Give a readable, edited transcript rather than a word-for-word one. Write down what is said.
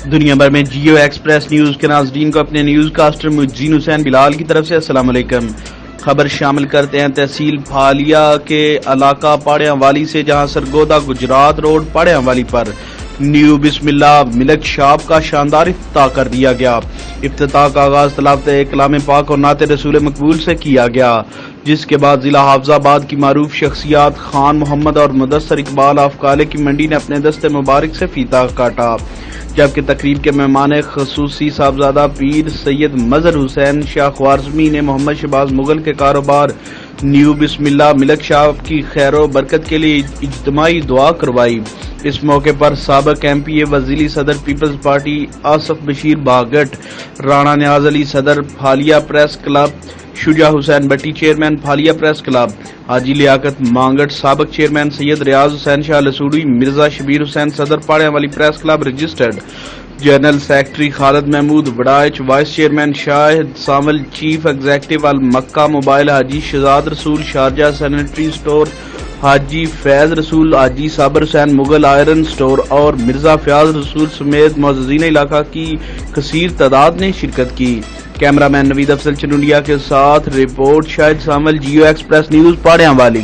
دنیا بھر میں جیو ایکسپریس نیوز کے ناظرین کو اپنے نیوز کاسٹر مجین حسین بلال کی طرف سے السلام علیکم۔ خبر شامل کرتے ہیں تحصیل پھالیا کے علاقہ پاڑیاں والی سے، جہاں سرگودا گجرات روڈ پاڑیاں والی پر نیو بسم اللہ ملک شاپ کا شاندار افتتاح کر دیا گیا۔ افتتاح کا آغاز تلاوت کلام پاک اور نعت رسول مقبول سے کیا گیا، جس کے بعد ضلع حافظ آباد کی معروف شخصیات خان محمد اور مدثر اقبال آف کالے کی منڈی نے اپنے دست مبارک سے فیتہ کاٹا، جبکہ تقریب کے مہمان خصوصی صاحبزادہ پیر سید مظہر حسین شاہ خوارزمی نے محمد شہباز مغل کے کاروبار نیو بسم اللہ ملک شاپ کی خیر و برکت کے لیے اجتماعی دعا کروائی۔ اس موقع پر سابق ایم پی اے وزیری صدر پیپلز پارٹی آصف بشیر باگٹ، رانا نیاز علی صدر Phalia press club, Shuja Hussain Batti chairman Phalia press club, Haji Liaqat Mangat سابق چیئرمین، سید ریاض حسین شاہ لسوڑی، مرزا شبیر حسین صدر Pariyan Wali press club registered, general secretary Khalid Mahmood Waraich, vice chairman Shahid Samil, chief executive Almakkah mobile, Haji Shahzad رسول شارجہ سینیٹری اسٹور، حاجی فیض رسول، حاجی صابر حسین مغل آئرن اسٹور اور مرزا فیاض رسول سمیت معززین علاقہ کی کثیر تعداد نے شرکت کی۔ کیمرہ مین نوید افضل چنڈیا کے ساتھ رپورٹ شاہد سامل، جیو ایکسپریس نیوز پاڑیاں والی۔